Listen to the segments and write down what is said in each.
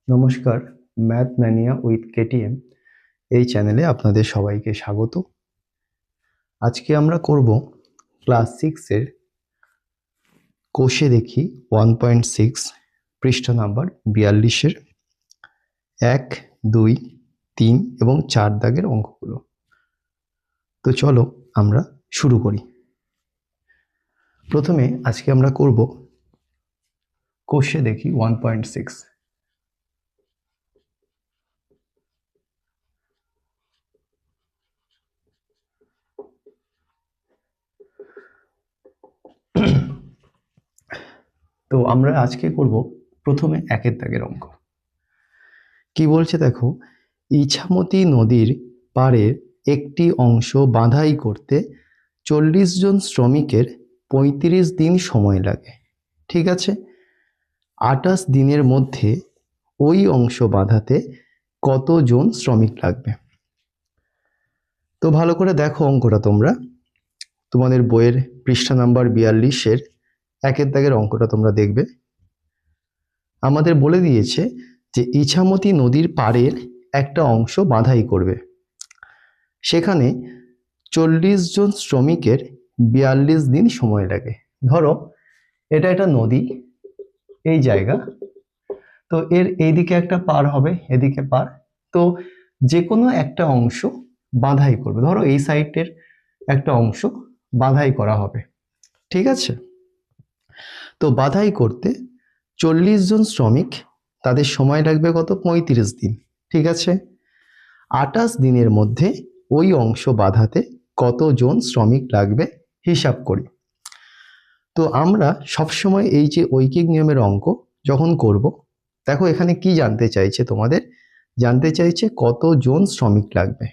নমস্কার, math mania with KTM এই চ্যানেলে আপনাদের সবাইকে স্বাগত। আজকে আমরা করব ক্লাস 6 এর কোষে দেখি 1.6 পৃষ্ঠা নাম্বার 42 এর 1, 2, 3 এবং 4 দাগের অঙ্কগুলো। তো চলো আমরা শুরু করি। প্রথমে আজকে আমরা করব কোষে দেখি 1.6। তো আমরা আজকে করব প্রথমে 1 দাগের অঙ্ক। কি বলছে দেখো, ইছামতি নদীর পাড়ের একটি অংশ বাঁধাই করতে 40 জন শ্রমিকের 35 দিন সময় লাগে। ঠিক আছে, 28 দিনের মধ্যে ওই অংশ বাঁধাতে কতজন শ্রমিক লাগবে? তো ভালো করে দেখো অঙ্কটা, তোমরা তোমাদের বইয়ের পৃষ্ঠা নাম্বার 42-এর 1 দাগের অঙ্কটা তোমরা দেখবে। আমাদের বলে দিয়েছে যে ইছামতি নদীর পাড়ের একটা অংশ বাঁধাই করবে, সেখানে 40 জন শ্রমিকের 42 দিন সময় লাগে। ধরো এটা একটা নদী, এই জায়গা, তো এর এইদিকে একটা পার হবে, এদিকে পার, তো যে কোনো একটা অংশ বাঁধাই করবে। ধরো এই সাইডের একটা অংশ বাঁধাই করা হবে, ঠিক আছে? তো বাঁধাই করতে 40 জন শ্রমিক, তাদের সময় লাগবে কত? 35 দিন, ঠিক আছে? 28 দিনের মধ্যে ওই অংশ বাঁধাতে কতজন শ্রমিক লাগবে হিসাব করি। তো আমরা সবসময় এই যে ঐকিক নিয়মের অঙ্ক যখন করব, দেখো এখানে কি জানতে চাইছে, তোমাদের জানতে চাইছে কতজন শ্রমিক লাগবে।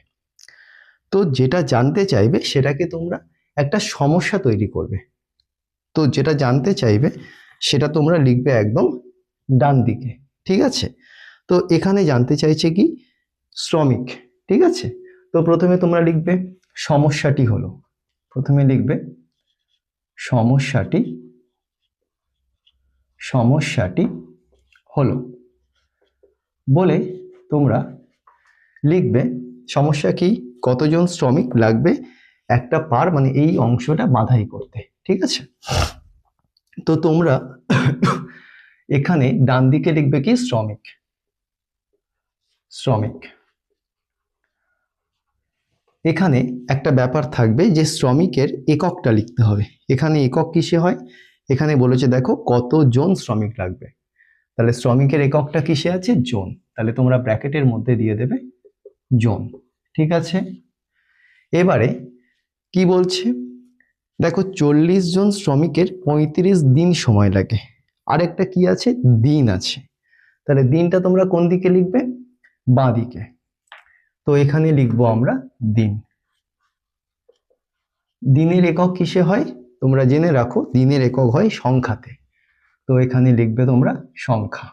তো যেটা জানতে চাইবে সেটাকে তোমরা একটা সমস্যা তৈরি করবে। তো যেটা জানতে চাইবে সেটা তোমরা লিখবে একদম ডান দিকে, ঠিক আছে? তো এখানে জানতে চাইছে কি? শ্রমিক, ঠিক আছে? তো প্রথমে তোমরা লিখবে সমস্যাটি হলো, প্রথমে লিখবে সমস্যাটি হলো বলে তোমরা লিখবে সমস্যা কি, কতজন শ্রমিক লাগবে একটা পার মানে এই অংশটা বাঁধাই করতে, ঠিক আছে? তো তোমরা এখানে ডান দিকে লিখবে কি? শ্রমিক। এখানে একটা ব্যাপার থাকবে যে শ্রমিকের এককটা লিখতে হবে। এখানে একক কিসে হয়? এখানে বলেছে দেখো কতজন শ্রমিক লাগবে, তাহলে শ্রমিকের এককটা কিসে আছে? জন, তাহলে তোমরা ব্র্যাকেটের মধ্যে দিয়ে দেবে জন, ঠিক আছে? এবারে কি বলছে দেখো, 40 জন শ্রমিকের 35 দিন সময় লাগে। আরেকটা কি আছে? দিন আছে, তাহলে দিনটা তোমরা কোন দিকে লিখবে? বাঁ দিকে। তো এখানে লিখবো আমরা দিন। দিনের একক কিসে হয়? তোমরা জেনে রাখো, দিনের একক হয় সংখ্যাতে, তো এখানে লিখবে তোমরা সংখ্যা,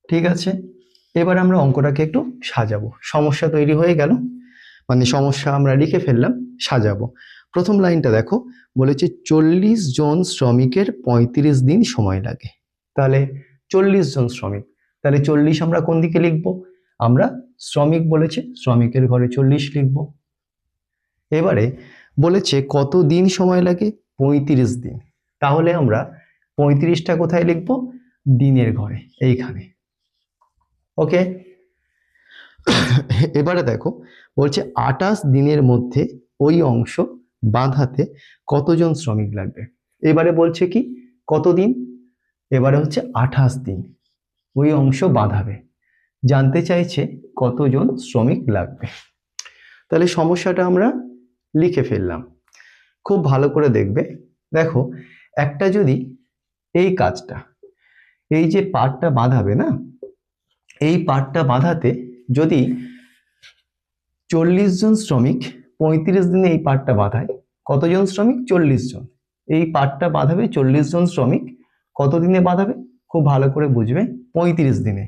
ঠিক আছে? এবার আমরা অঙ্কটাকে একটু সাজাবো। সমস্যা তৈরি হয়ে গেল, মানে সমস্যা আমরা লিখে ফেললাম, সাজাবো। প্রথম লাইনটা দেখো, বলেছে 40 জন শ্রমিকের 35 দিন সময় লাগে। তাহলে 40 জন শ্রমিক, তাহলে 40 আমরা কোন দিকে লিখবো? আমরা শ্রমিক বলেছে, শ্রমিকের ঘরে 40 লিখবো। এবারে বলেছে কত দিন সময় লাগে? 35 দিন, তাহলে আমরা 35টা কোথায় লিখবো? দিনের ঘরে, এইখানে, ওকে? এবারে দেখো বলছে 28 দিনের মধ্যে ওই অংশ বাঁধাতে কতজন শ্রমিক লাগবে। এবারে বলছে কি কতদিন? এবারে হচ্ছে 28 দিন ওই অংশ বাঁধাবে, জানতে চাইছে কতজন শ্রমিক লাগবে। তাহলে সমস্যাটা আমরা লিখে ফেললাম। খুব ভালো করে দেখবে, দেখো একটা যদি এই কাজটা, এই যে পার্টটা বাঁধাবে না, এই পার্টটা বাঁধাতে যদি 40 জন শ্রমিক 35 দিনে এই পার্টটা বাঁধায়, কতজন শ্রমিক? 40 জন। এই পার্টটা বাঁধাবে 40 জন শ্রমিক, কত দিনে বাঁধাবে? খুব ভালো করে বুঝবে, 35 দিনে।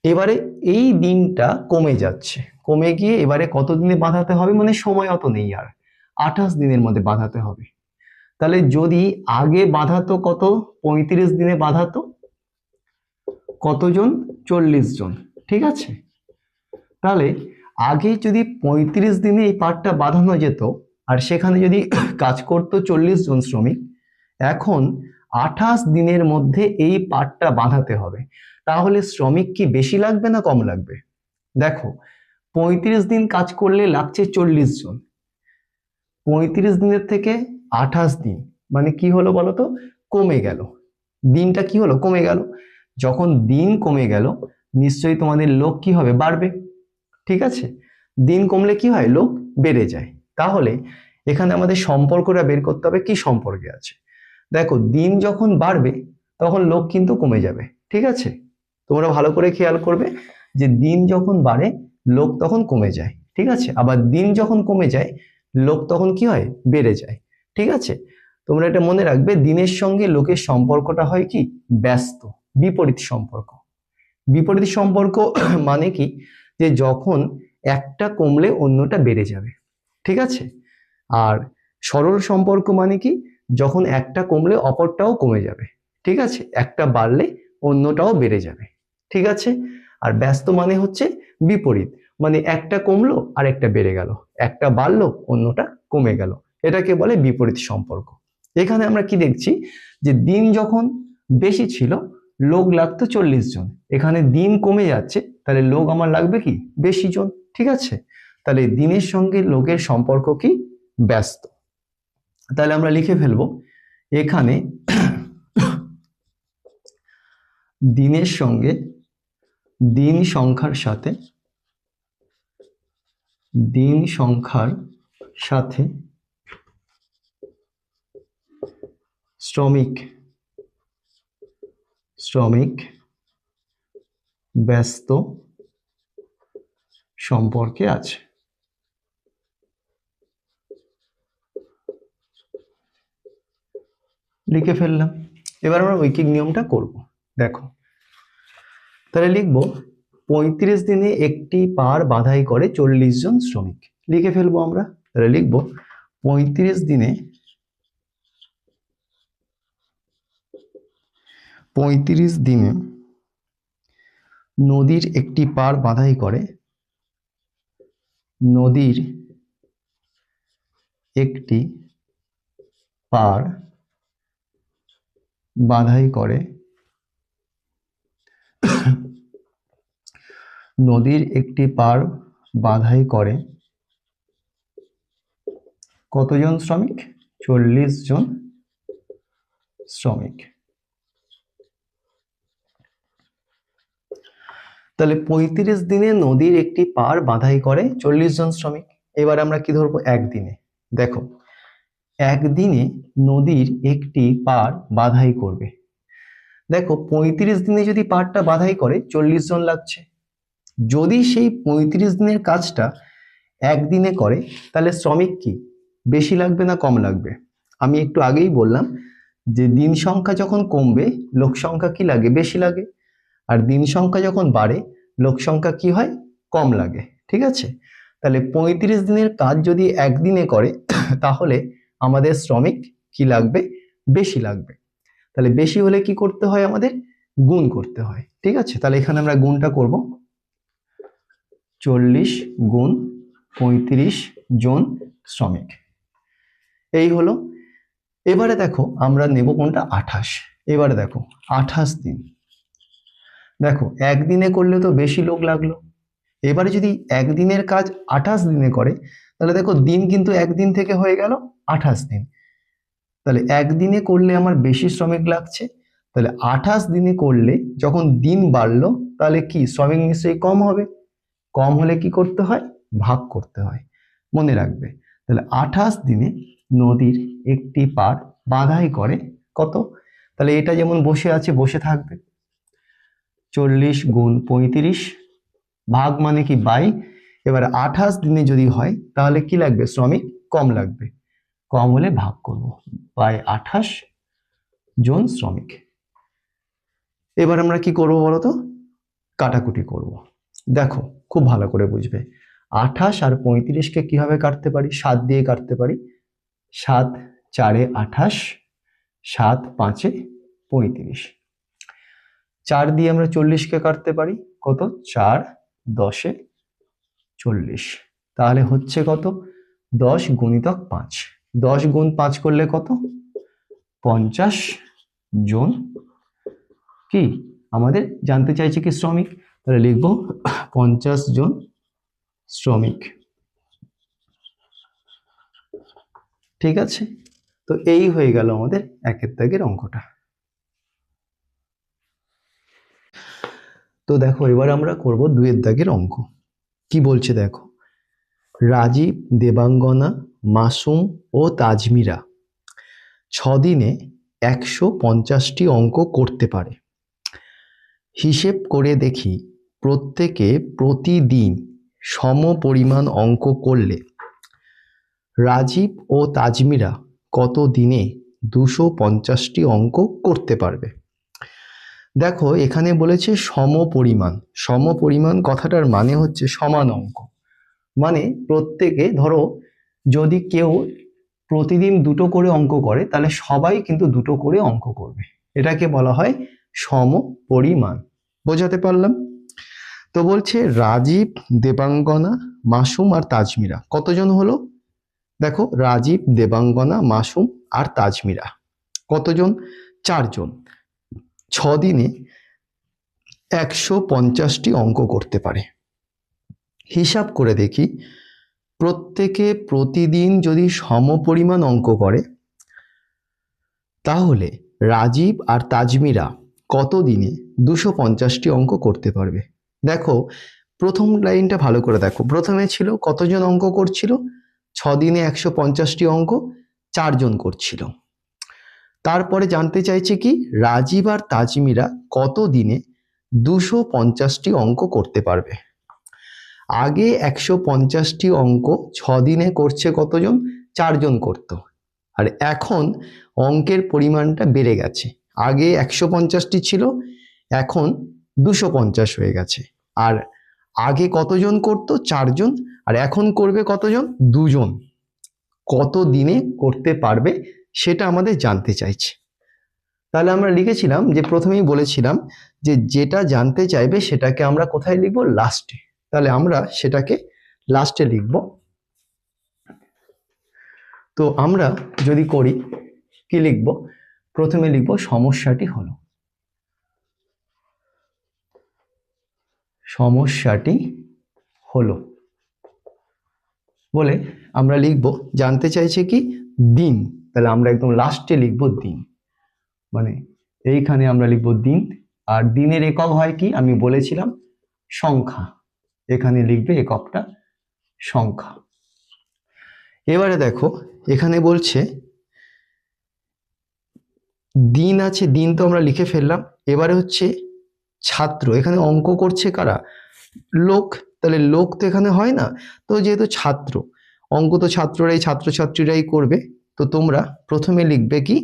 এবারে এই দিনটা কমে যাচ্ছে, কমে গিয়ে এবারে কত দিনে বাঁধাতে হবে, মানে সময় অত নেই আর, 28 দিনের মধ্যে বাঁধাতে হবে। তাহলে যদি আগে বাঁধাতো কত, 35 দিনে বাঁধাতো কতজন, 40 জন, ঠিক আছে। তাহলে আগে যদি 35 দিনে এই পাটটা বাঁধানো যেত আর সেখানে যদি কাজ করতো 40 জন শ্রমিক, এখন 28 দিনের মধ্যে এই পাটটা বাঁধাতে হবে। তাহলে শ্রমিক কি বেশি লাগবে না কম লাগবে? দেখো 35 দিন কাজ করলে লাগছে 40 জন, 35 দিনের থেকে 28 দিন মানে কি হলো বলো তো, কমে গেল। দিনটা কি হলো, কমে গেল। যখন দিন কমে গেল নিশ্চয়ই তোমাদের লোক কি হবে, বাড়বে, ঠিক আছে। দিন কমলে কি হয়, লোক বেড়ে যায়। তাহলে এখানে আমাদের সম্পর্কটা বের করতে হবে, কি সম্পর্কে আছে। দেখো দিন যখন বাড়বে তখন লোক কিন্তু কমে যাবে, ঠিক আছে। তোমরা ভালো করে খেয়াল করবে যে দিন যখন বাড়ে লোক তখন কমে যায়, ঠিক আছে। আবার দিন যখন কমে যায় লোক তখন কি হয়, বেড়ে যায়, ঠিক আছে। তোমরা এটা মনে রাখবে, দিনের সঙ্গে লোকের সম্পর্কটা হয় কি, ব্যস্ত, বিপরীত সম্পর্ক। বিপরীত সম্পর্ক মানে কি, যে যখন একটা কমলে অন্যটা বেড়ে যাবে, ঠিক আছে। আর সরল সম্পর্ক মানে কি, যখন একটা কমলে অপরটাও কমে যাবে, ঠিক আছে। একটা বাড়লে অন্যটাও বেড়ে যাবে, ঠিক আছে। আর ব্যস্ত মানে হচ্ছে বিপরীত, মানে একটা কমলো আর একটা বেড়ে গেল, একটা বাড়লো অন্যটা কমে গেল, এটাকে বলে বিপরীত সম্পর্ক। এখানে আমরা কি দেখছি, যে দিন যখন বেশি ছিল লোক লাগতো 40 জন, এখানে দিন কমে যাচ্ছে তাহলে লোক আমার লাগবে কি, বেশি জন, ঠিক আছে। তাহলে দিনের সঙ্গে লোকের সম্পর্ক কি, ব্যস্ত। তাহলে আমরা লিখে ফেলবো এখানে দিনের সঙ্গে দিন সংখ্যার সাথে শ্রমিক ব্যস্ত সম্পর্কে আছে। লিখে ফেললাম। এবার আমরা ঐকিক নিয়মটা করব। দেখো তাহলে লিখবো 35 দিনে একটি পার বাঁধাই করে 40 জন শ্রমিক। লিখে ফেলবো আমরা। তাহলে লিখবো 35 দিনে নদীর একটি পার বাঁধাই করে, নদীর একটি পার বাঁধাই করে, নদীর একটি পার বাঁধাই করে কতজন শ্রমিক, 40 জন শ্রমিক। তাহলে 35 দিনে নদীর একটি পার বাঁধাই করে 40 জন শ্রমিক। এবার আমরা কি ধরবো, একদিনে। দেখো একদিনে নদীর একটি পার বাঁধাই করবে। দেখো 35 দিনে যদি পারটা বাঁধাই করে 40 জন লাগছে। যদি সেই 35 দিনের কাজটা একদিনে করে তাহলে শ্রমিক কি বেশি লাগবে না কম লাগবে? আমি একটু আগেই বললাম যে দিন সংখ্যা যখন কমবে লোক সংখ্যা কি লাগে, বেশি লাগে। আর দিন সংখ্যা যখন বাড়ে লোক সংখ্যা কি হয়, কম লাগে, ঠিক আছে। তাহলে 35 দিনের কাজ যদি একদিনে করে তাহলে আমাদের শ্রমিক কি লাগবে, বেশি লাগবে। তাহলে বেশি হলে কি করতে হয়, আমাদের গুণ করতে হয়, ঠিক আছে। তাহলে এখানে আমরা গুণটা করব, 40 গুণ 35 জন শ্রমিক, এই হলো। এবারে দেখো আমরা নেব কোনটা, 28। এবারে দেখো 28 দিন, দেখো একদিনে করলে তো বেশি লোক লাগলো। এবারে যদি একদিনের কাজ 28 দিনে করে তাহলে দেখো দিন কিন্তু একদিন থেকে হয়ে গেল 28 দিন। তাহলে একদিনে করলে আমার বেশি শ্রমিক লাগছে, তাহলে 28 দিনে করলে যখন দিন বাড়লো তাহলে কি শ্রমিক নিশ্চয়ই কম হবে। কম হলে কি করতে হয়, ভাগ করতে হয়, মনে রাখবে। তাহলে 28 দিনে নদীর একটি পার বাঁধাই করে কত, তাহলে এটা যেমন বসে আছে বসে থাকবে, 40 গুণ 35 ভাগ মানে কি বাই। এবার 28 দিনে যদি হয় তাহলে কি লাগবে, শ্রমিক কম লাগবে, কম হলে ভাগ করব বাই 28 জন শ্রমিক। এবার আমরা কি করব বলতো, কাটাকুটি করব। দেখো খুব ভালো করে বুঝবে, 28 আর 35কে কিভাবে কাটতে পারি, 7 দিয়ে কাটতে পারি। 7 4 28, 7 5 35। 4 দিয়ে আমরা 40কে কাটতে পারি, কত? 4 10 40। তাহলে হচ্ছে কত? 10 গুণিতক 5। 10 গুণ 5 করলে কত? 50 জন কি আমাদের জানতে চাইছে কি শ্রমিক, তাহলে লিখবো 50 জন শ্রমিক। ঠিক আছে, তো এই হয়ে গেল আমাদের একের দাগের অঙ্কটা। তো দেখো এবার আমরা করব দুইয়ের দাগের অঙ্ক। কি বলছে দেখো, রাজীব, দেবাঙ্গনা, মাসুম ও তাজমিরা 6 দিনে 150টি অঙ্ক করতে পারে। হিসেব করে দেখি প্রত্যেকে প্রতিদিন সমপরিমাণ অঙ্ক করলে রাজীব ও তাজমিরা কত দিনে 250টি অঙ্ক করতে পারবে। দেখো এখানে বলেছে সমপরিমাণ। সমপরিমাণ কথাটার মানে হচ্ছে সমান অঙ্ক, মানে প্রত্যেকে, ধরো যদি কেউ প্রতিদিন 2টো করে অঙ্ক করে তাহলে সবাই কিন্তু 2টো করে অঙ্ক করবে, এটাকে বলা হয় সমপরিমাণ। বোঝাতে পারলাম? তো বলছে রাজীব, দেবাঙ্গনা, মাসুম আর তাজমিরা কতজন হলো? দেখো রাজীব, দেবাঙ্গনা, মাসুম আর তাজমিরা কতজন? 4 জন। 6 দিনে 150টি অঙ্ক করতে পারে। হিসাব করে দেখি প্রত্যেকে প্রতিদিন যদি সমপরিমাণ অঙ্ক করে তাহলে রাজীব আর তাজমিরা কত দিনে 250টি অঙ্ক করতে পারবে। দেখো প্রথম লাইনটা ভালো করে দেখো, প্রথমে ছিল কতজন অঙ্ক করছিল? 6 দিনে 150টি অঙ্ক 4 জন করছিল। তারপরে জানতে চাইছে কি রাজীব আর তাজমিরা কত দিনে 250টি অঙ্ক করতে পারবে। আগে 150টি অঙ্ক 6 দিনে করছে কতজন? 4 জন করতো, আর এখন অঙ্কের পরিমাণটা বেড়ে গেছে। আগে 150টি ছিল, এখন 250 হয়ে গেছে। আর আগে কতজন করতো? 4 জন, আর এখন করবে কতজন? 2 জন। কত দিনে করতে পারবে সেটা আমাদের জানতে চাইছে। তাহলে আমরা লিখেছিলাম যে প্রথমেই বলেছিলাম যে যেটা জানতে চাইবে সেটাকে আমরা কোথায় লিখব? লাস্টে। তাহলে আমরা সেটাকে লাস্টে লিখব। তো আমরা যদি করি কি লিখব? প্রথমে লিখব সমস্যাটি হলো, সমস্যাটি হলো বলে আমরা লিখব জানতে চাইছে কি দিন, তাহলে আমরা একদম লাস্টে লিখব দিন, মানে এইখানে আমরা লিখব দিন। আর দিনের একক হয় কি আমি বলেছিলাম? সংখ্যা। এখানে লিখবে এককটা সংখ্যা। এবারে দেখো এখানে বলছে দিন আছে, দিন তো আমরা লিখে ফেললাম। এবারে হচ্ছে ছাত্র, এখানে অঙ্ক করছে কারা? লোক। তাহলে লোক তো এখানে হয় না, তো যেহেতু ছাত্র, অঙ্ক তো ছাত্ররাই, ছাত্রছাত্রীরাই করবে, তো তোমরা প্রথমে লিখবে কি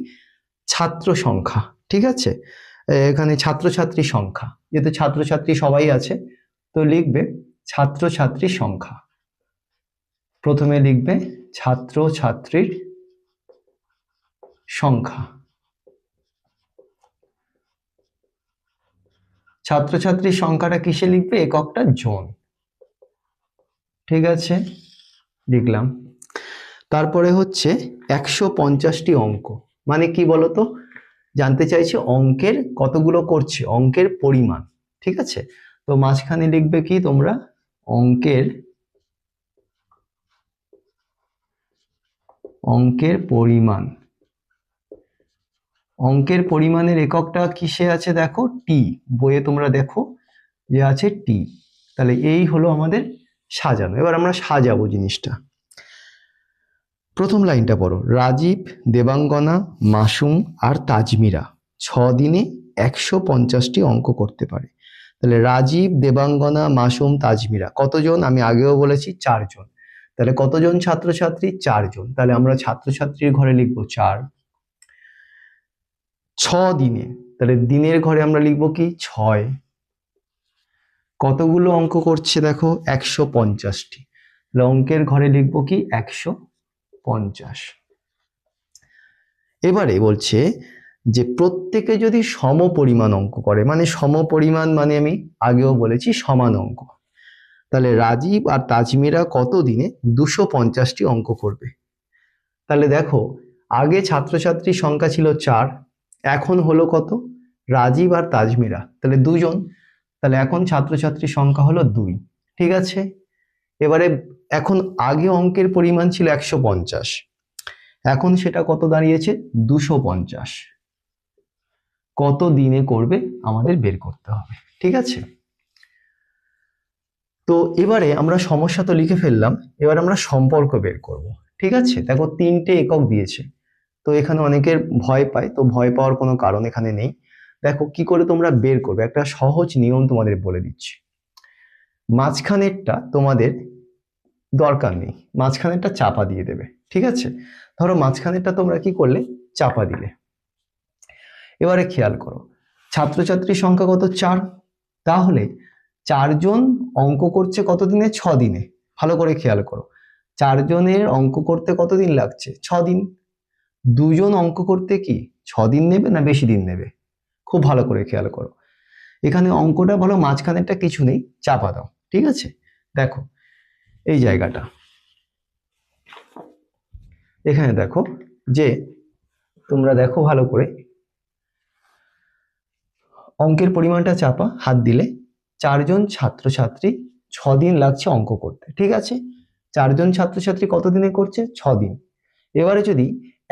ছাত্র সংখ্যা। ঠিক আছে, এখানে ছাত্রছাত্রী সংখ্যা, যেহেতু ছাত্রছাত্রী সবাই আছে তো লিখবে ছাত্রছাত্রী সংখ্যা। প্রথমে লিখবে ছাত্রছাত্রীর সংখ্যা। ছাত্রছাত্রীর সংখ্যাটা কিসে লিখবে? এককটা জন। ঠিক আছে, লিখলাম। তারপরে হচ্ছে 150টি অঙ্ক, মানে কি বলতো? জানতে চাইছে অঙ্কের কতগুলো করছে, অঙ্কের পরিমাণ। ঠিক আছে, তো মাঝখানে লিখবে কি তোমরা? অঙ্কের পরিমাণ। অঙ্কের পরিমাণের এককটা কিসে আছে দেখো? টি। বইয়ে তোমরা দেখো যে আছে টি। তাহলে এই হলো আমাদের সাজানো। এবার আমরা সাজাবো জিনিসটা। প্রথম লাইনটা পড়ো, রাজীব, দেবাঙ্গনা, মাসুম আর তাজমিরা 6 দিনে 150টি অঙ্ক করতে পারে। তাহলে রাজীব, দেবাঙ্গনা, মাসুম, তাজমিরা কতজন? আমি আগেও বলেছি 4 জন। তাহলে কতজন ছাত্রছাত্রী? 4 জন। তাহলে আমরা ছাত্রছাত্রীর ঘরে লিখবো 4। 6 দিনে, তাহলে দিনের ঘরে আমরা লিখবো কি 6। কতগুলো অঙ্ক করছে দেখো? 150টি। তাহলে অঙ্কের ঘরে লিখবো কি 150। এবারে বলছে যে প্রত্যেকে যদি সম পরিমাণ অঙ্ক করে, মানে সম পরিমাণ মানে আমি আগেও বলেছি সমান অঙ্ক, তাহলে রাজীব আর তাজমিরা কত দিনে 250টি অঙ্ক করবে। তাহলে দেখো, আগে ছাত্রছাত্রীর সংখ্যা ছিল 4, এখন হলো কত? রাজীব আর তাজমিরা, তাহলে দুজন, তাহলে এখন ছাত্রছাত্রীর সংখ্যা হলো 2। ঠিক আছে, এবারে এখন আগে অঙ্কের পরিমাণ ছিল 150, এখন সেটা কত দাঁড়িয়েছে? 250। কত দিনে করবে আমাদের বের করতে হবে। ঠিক আছে, তো এবারে আমরা সমস্যা তো লিখে ফেললাম, এবার আমরা সম্পর্ক বের করব। ঠিক আছে, দেখো 3টে একক দিয়েছে, তো এখানে অনেকের ভয় পায়, তো ভয় পাওয়ার কোনো কারণ এখানে নেই। দেখো কি করে তোমরা বের করবে, একটা সহজ নিয়ম তোমাদের বলে দিচ্ছি। মাঝখানেরটা তোমাদের দরকার নেই, মাঝখানেরটা চাপা দিয়ে দেবে। ঠিক আছে, ধরো মাঝখানেরটা তোমরা কি করলে? চাপা দিলে। এবারে খেয়াল করো, ছাত্রছাত্রীর সংখ্যা কত? 4, তাহলে 4 জন অঙ্ক করছে কত দিনে? 6 দিনে। ভালো করে খেয়াল করো, 4 জনের অঙ্ক করতে কত দিন লাগছে? 6 দিন। 2 জন অঙ্ক করতে কি 6 দিন নেবে না বেশি দিন নেবে? খুব ভালো করে খেয়াল করো, এখানে অঙ্কটা বলো, মাঝখানেরটা কিছু নেই, চাপা দাও। ঠিক আছে, দেখো এই জায়গাটা, এখানে দেখো যে তোমরা দেখো ভালো করে, অঙ্কের পরিমাণটা চাপা, হাত দিলে 4 জন ছাত্রছাত্রী 6 দিন লাগছে অঙ্ক করতে। ঠিক আছে, 4 জন ছাত্রছাত্রী কত দিনে করছে? 6 দিন। এবারে যদি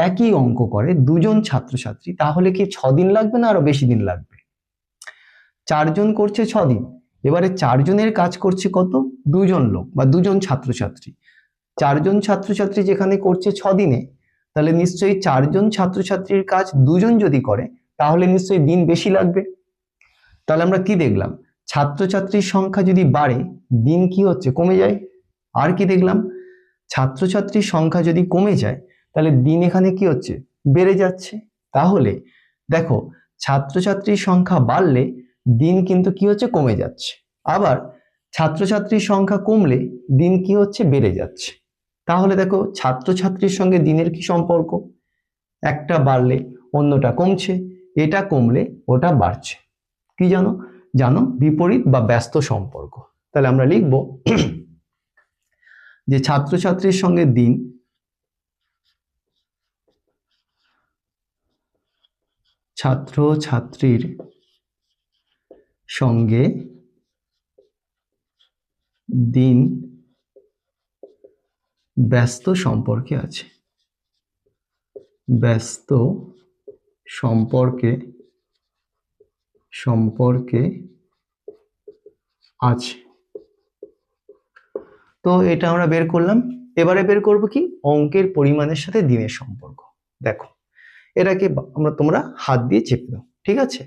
একই অঙ্ক করে 2 জন ছাত্রছাত্রী, তাহলে কি 6 দিন লাগবে না আরো বেশি দিন লাগবে? 4 জন করছে 6 দিন, এবারে 4 জনের কাজ করছে কত? 2 জন লোক বা 2 জন ছাত্রছাত্রী। 4 জন ছাত্রছাত্রী যেখানে করছে 6 দিনে, তাহলে নিশ্চয়ই 4 জন ছাত্রছাত্রীর কাজ 2 জন যদি করে, তাহলে নিশ্চয়ই দিন বেশি লাগবে। তাহলে আমরা কি দেখলাম? ছাত্রছাত্রীর সংখ্যা যদি বাড়ে, দিন কি হচ্ছে? কমে যায়। আর কি দেখলাম? ছাত্রছাত্রীর সংখ্যা যদি কমে যায়, তাহলে দিন এখানে কি হচ্ছে? বেড়ে যাচ্ছে। তাহলে দেখো, ছাত্রছাত্রীর সংখ্যা বাড়লে দিন কিন্তু কি হচ্ছে? কমে যাচ্ছে। আবার ছাত্রছাত্রীর সংখ্যা কমলে দিন কি হচ্ছে? বেড়ে যাচ্ছে। তাহলে দেখো, ছাত্রছাত্রীর সঙ্গে দিনের কি সম্পর্ক? একটা বাড়লে অন্যটা কমছে, এটা কমলে ওটা বাড়ছে। কি জানো? জানো, বিপরীত বা ব্যস্ত সম্পর্ক। তাহলে আমরা লিখব যে ছাত্রছাত্রীর সঙ্গে দিন ছাত্রছাত্রীর সঙ্গে দিন ব্যস্ত সম্পর্কে আছে। ব্যস্ত সম্পর্কে সম্পর্কে আছে। তো এটা আমরা বের করলাম। এবারে বের করব কি? অঙ্কের পরিমাণের সাথে দিনের সম্পর্ক। দেখো, এটাকে তোমরা হাত দিয়ে চেপে দাও। ঠিক আছে,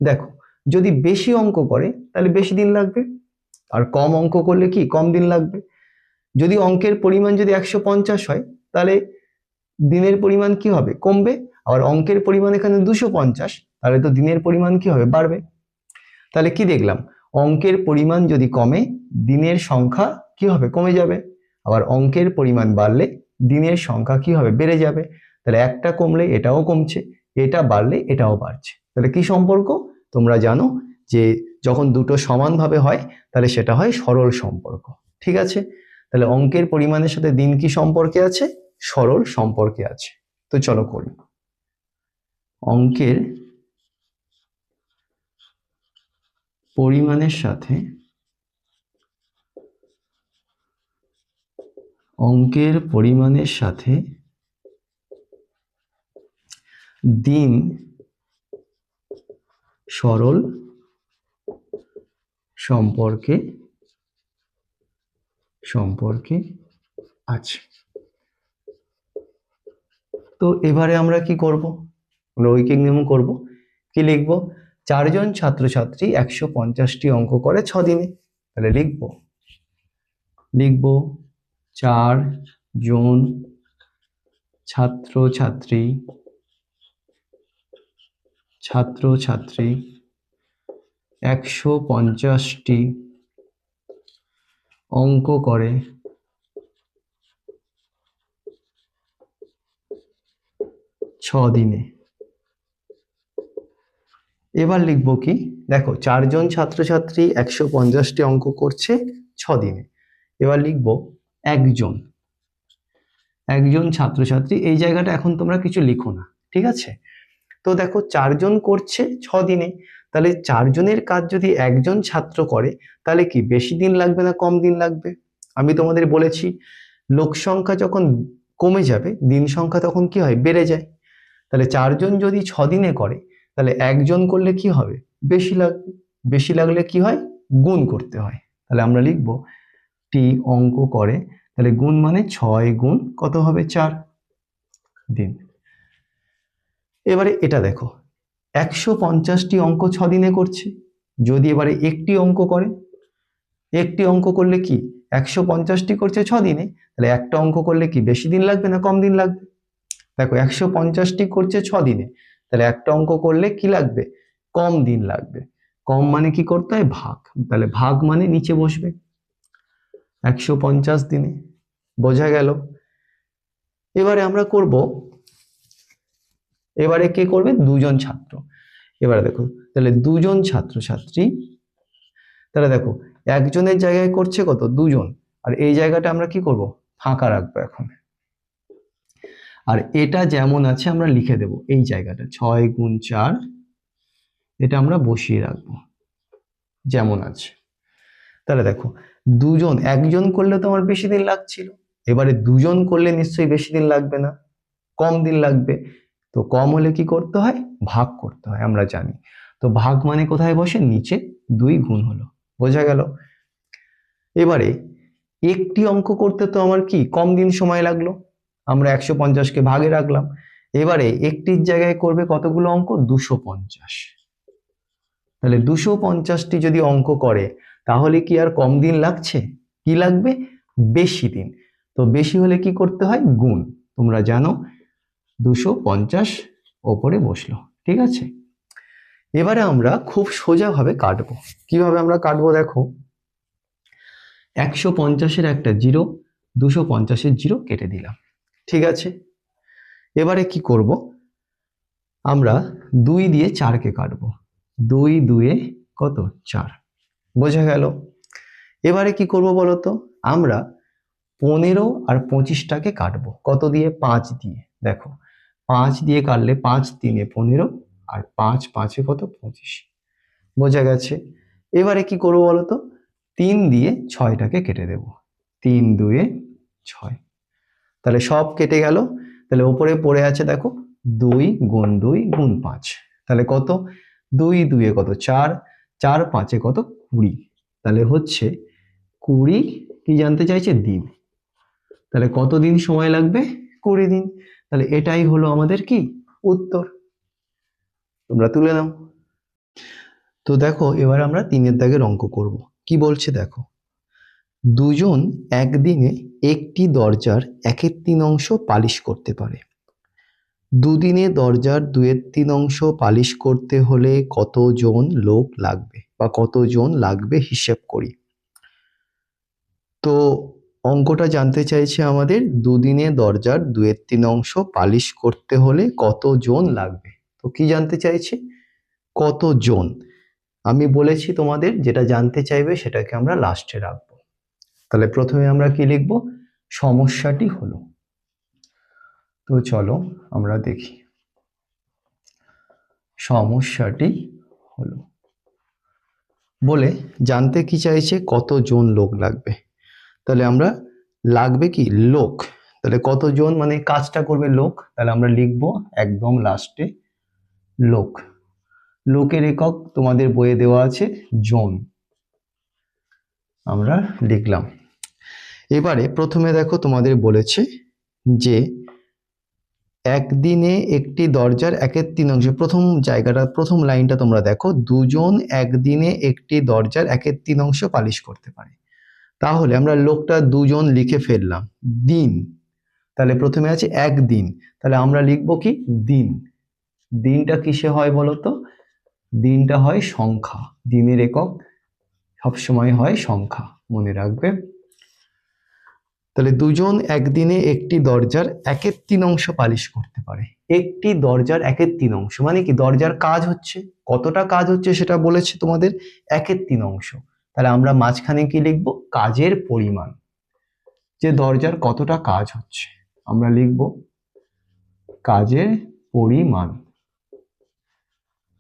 দেখো যদি বেশি অঙ্ক করে তাহলে বেশি দিন লাগবে, আর কম অঙ্ক করলে কি কম দিন লাগবে। যদি অঙ্কের পরিমাণ যদি 150 হয়, তাহলে দিনের পরিমাণ কি হবে? কমবে। আর অঙ্কের পরিমাণ এখানে 250, তাহলে তো দিনের পরিমাণ কি হবে? বাড়বে। তাহলে কি দেখলাম? অঙ্কের পরিমাণ যদি কমে, দিনের সংখ্যা কি হবে? কমে যাবে। আবার অঙ্কের পরিমাণ বাড়লে দিনের সংখ্যা কি হবে? বেড়ে যাবে। তাহলে একটা কমলে এটাও কমছে, এটা বাড়লে এটাও বাড়ছে। তাহলে কি সম্পর্ক? তোমরা জানো যে যখন দুটো সমানভাবে হয়, তাহলে সেটা হয় সরল সম্পর্ক। ঠিক আছে, তাহলে অঙ্কের পরিমাণের সাথে দিন কি সম্পর্কে আছে? সরল সম্পর্কে আছে। তো চলো করি। অঙ্কের পরিমাণের সাথে দিন সরল সম্পর্কে আছে। তো এবারে আমরা কি করব? আমরা ঐকিক নিয়ম করব। কি লিখব? 4 জন ছাত্রছাত্রী 150টি অঙ্ক করে 6 দিনে। তাহলে লিখব 4 জন ছাত্রছাত্রী 150টি অঙ্ক করে 6 দিনে। এবার লিখবো কি, দেখো 4 জন ছাত্রছাত্রী 150টি অঙ্ক করছে 6 দিনে। এবার লিখবো একজন একজন ছাত্রছাত্রী, এই জায়গাটা এখন তোমরা কিছু লিখো না, ঠিক আছে? তো দেখো 4 জন করছে 6 দিনে, তাহলে 4 জনের কাজ যদি একজন ছাত্র করে তাহলে কি বেশি দিন লাগবে না কম দিন লাগবে? আমি তোমাদের বলেছি লোক সংখ্যা যখন কমে যাবে দিন সংখ্যা তখন কি হয়, বেড়ে যায়। তাহলে 4 জন যদি 6 দিনে করে তাহলে একজন করলে কি হবে, বেশি লাগবে। বেশি লাগলে কি হয়, গুণ করতে হয়। তাহলে আমরা লিখবো টি অঙ্ক করে, তাহলে গুণ মানে 6 গুণ কত হবে, 4 দিন। এবারে এটা দেখো 150টি অঙ্ক 6 দিনে করছে, যদি এবারে একটি অঙ্ক করে, একটি অঙ্ক করলে কি 150টি করছে 6 দিনে, তাহলে একটা অঙ্ক করলে কি বেশি দিন লাগবে না কম দিন লাগবে? দেখো 150টি করছে 6 দিনে, তাহলে একটা অঙ্ক করলে কি লাগবে, কম দিন লাগবে। কম মানে কি করতে হয়, ভাগ। তাহলে ভাগ মানে নিচে বসবে 150 দিনে, বোঝা গেল? এবারে আমরা করব, এবারে কে করবে, 2 জন ছাত্র। এবারে দেখো তাহলে 2 জন ছাত্রছাত্রী, তাহলে দেখো একজনের জায়গায় করছে কত, 2 জন, আর এই জায়গাটা আমরা কি করব, ফাঁকা রাখবো এখন। আর এটা যেমন আছে আমরা লিখে দেব এই জায়গাটা 6 গুণ 4, এটা আমরা বসিয়ে রাখবো যেমন আছে। তাহলে দেখো 2 জন, একজন করলে তো আমার বেশি দিন লাগছিল, এবারে 2 জন করলে নিশ্চয়ই বেশি দিন লাগবে না, কম দিন লাগবে। তো কম হলে কি করতে হয়, ভাগ করতে হয়, আমরা জানি। তো ভাগ মানে কোথায় বসে, নিচে 2 গুণ হলো, বোঝা গেল? এবারে একটি অঙ্ক করতে তো আমার কি কম দিন সময় লাগলো, আমরা 150কে ভাগে রাখলাম। এবারে একটির জায়গায় করবে কতগুলো অঙ্ক, 250। তাহলে 250টি যদি অঙ্ক করে তাহলে কি আর কম দিন লাগছে, কি লাগবে, বেশি দিন। তো বেশি হলে কি করতে হয়, গুণ। তোমরা জানো 250 ওপরে বসলো, ঠিক আছে? এবারে আমরা খুব সোজাভাবে কাটবো। কিভাবে আমরা কাটবো, দেখো 150-এর একটা 0, 250-এর 0 কেটে দিলাম, ঠিক আছে? এবারে কি করব, আমরা 2 দিয়ে 4কে কাটবো, 2 2 কত, 4, বোঝা গেল? এবারে কি করব বলতো, আমরা 15 আর 25টাকে কাটবো কত দিয়ে, 5 দিয়ে। দেখো 5 দিয়ে কাটলে 5 3 15 আর 5 5 কত, 25, বোঝা গেছে? এবারে কি করবো বলতো, 3 দিয়ে 6টাকে কেটে দেব, 3 2 6, তাহলে সব কেটে গেল। তাহলে উপরে পড়ে আছে দেখো 2 গুণ 2 গুণ 5, তাহলে কত, 2 2 কত, 4, 4 5 কত, 20, তাহলে হচ্ছে 20, কি জানতে চাইছে, দিন। তাহলে কত দিন সময় লাগবে, 20 দিন। তাহলে এটাই হলো আমাদের কি উত্তর, তোমরা তুলে নাও। তো দেখো এবার আমরা 3-এর দাগের অঙ্ক করব। কি বলছে দেখো, 2 জন একদিনে একটি দরজার 1/3 অংশ পালিশ করতে পারে। 2 দিনে দরজার 2/3 অংশ পালিশ করতে হলে কতজন লোক লাগবে, বা কতজন লাগবে হিসেব করি। তো অঙ্কটা জানতে চাইছে আমাদের 2 দিনে দরজার 2/3 অংশ পালিশ করতে হলে কতজন লাগবে। তো কি জানতে চাইছে, কতজন। আমি বলেছি তোমাদের যেটা জানতে চাইবে সেটাকে আমরা লাস্টে রাখবো। তাহলে প্রথমে আমরা কি লিখব, সমস্যাটি হলো। তো চলো আমরা দেখি, সমস্যাটি হলো বলে জানতে কি চাইছে, কতজন লোক লাগবে। তাহলে আমরা লাগবে কি, লোক। তাহলে কতজন মানে কাজটা করবে লোক, তাহলে আমরা লিখবো একদম লাস্টে লোক। লোকের একক তোমাদের বইয়ে দেওয়া আছে জন, আমরা লিখলাম। এবারে প্রথমে দেখো তোমাদের বলেছে যে একদিনে একটি দরজার 1/3 অংশ, প্রথম জায়গাটা, প্রথম লাইনটা তোমরা দেখো, 2 জন একদিনে একটি দরজার 1/3 অংশ পালিশ করতে পারে। তাহলে আমরা লোকটা 2 জন লিখে ফেললাম, দিন। তাহলে প্রথমে আছে একদিন, তাহলে আমরা লিখবো কি, দিন। দিনটা কিসে হয় বলতো, দিনটা হয় সংখ্যা, দিনের একক সবসময় হয় সংখ্যা, মনে রাখবে। তাহলে দুজন একদিনে একটি দরজার 1/3 পালিশ করতে পারে। একটি দরজার 1/3 মানে কি, দরজার কাজ হচ্ছে, কতটা কাজ হচ্ছে সেটা বলেছে তোমাদের 1/3। তাহলে আমরা মাঝখানে কি লিখবো, কাজের পরিমাণ, যে দরজার কতটা কাজ হচ্ছে আমরা লিখবো কাজের পরিমাণ।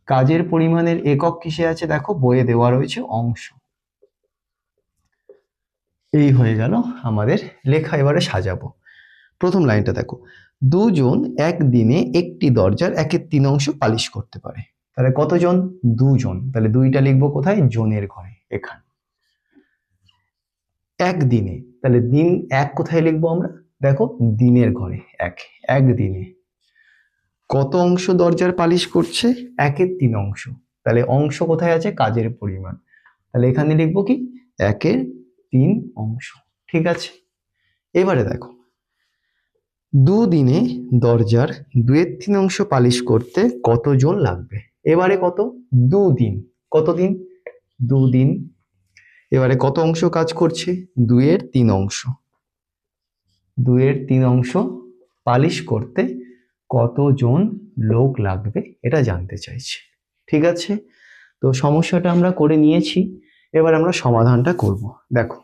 কাজের পরিমাণের একক কিসে আছে দেখো, বইয়ে দেওয়া রয়েছে অংশ। এই হয়ে গেল আমাদের লেখা। এবারে সাজাবো। প্রথম লাইনটা দেখো, দুজন একদিনে একটি দরজার 1/3 পালিশ করতে পারে। তাহলে কতজন, দুজন, তাহলে দুইটা লিখবো কোথায়, জনের ঘরে এখানে। একদিনে, তাহলে দিন এক কোথায় লিখবো আমরা, দেখো দিনের ঘরে এক, একদিনে। কত অংশ দরজার পালিশ করছে, 1/3। তাহলে অংশ কোথায় আছে, কাজের পরিমাণ, তাহলে এখানে লিখবো কি 1/3। ঠিক আছে। এবারে দেখো, দুদিনে দরজার 2/3 পালিশ করতে কতজন লাগবে। এবারে কত, দুদিন, কতদিন, দুদিন। এবারে কত অংশ কাজ করছে, 2/3। 2/3 পালিশ করতে কতজন লোক লাগবে এটা জানতে চাইছে। ঠিক আছে, তো সমস্যাটা আমরা করে নিয়েছি, এবার আমরা সমাধানটা করব। দেখো,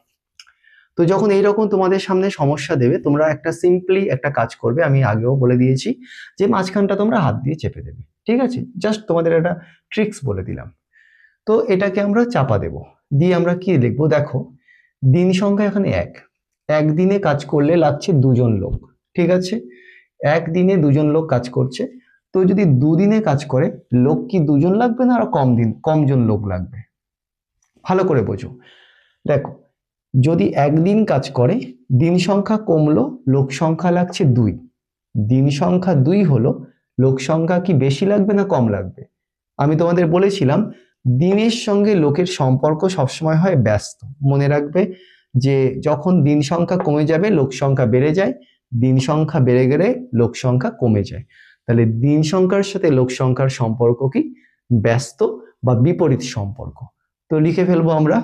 তো যখন এইরকম তোমাদের সামনে সমস্যা দেবে, তোমরা একটা সিম্পলি একটা কাজ করবে, আমি আগেও বলে দিয়েছি যে মাঝখানটা তোমরা হাত দিয়ে চেপে দেবে। ঠিক আছে, জাস্ট তোমাদের একটা ট্রিক্স বলে দিলাম। তো এটাকে আমরা চাপা দেব, দিয়ে আমরা কি লিখবো, দেখো দিন সংখ্যা এখানে এক, একদিনে কাজ করলে লাগছে দুজন লোক। ঠিক আছে, একদিনে দুজন লোক কাজ করছে, তো যদি দুদিনে কাজ করে লোক কি দুজন লাগবে না আরো কমজন লোক লাগবে, ভালো করে বোঝো। দেখো, যদি একদিন কাজ করে, দিন সংখ্যা কমলো, লোক সংখ্যা লাগছে 2, দিন সংখ্যা 2 হলো, লোক সংখ্যা কি বেশি লাগবে না কম লাগবে। আমি তোমাদের বলেছিলাম দিনের সঙ্গে লোকের সম্পর্ক সবসময় হয় ব্যস্ত। মনে রাখবে যে যখন দিন সংখ্যা কমে যাবে লোক সংখ্যা বেড়ে যায়, দিন সংখ্যা বেড়ে গেলে লোক সংখ্যা কমে যায়। তাহলে দিন সংখ্যার সাথে লোক সংখ্যার সম্পর্ক কি, ব্যস্ত বা বিপরীত সম্পর্ক। তো লিখে ফেলবো আমরা,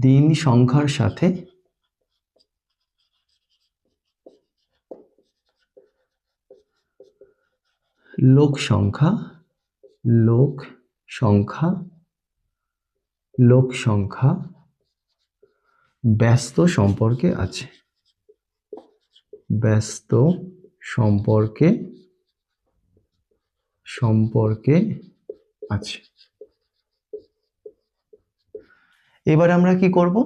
দিন সংখ্যার সাথে লোক সংখ্যা, লোক সংখ্যা, লোক সংখ্যা ব্যস্ত সম্পর্কে আছে, ব্যস্ত সম্পর্কে আছে। এবার আমরা কি করব,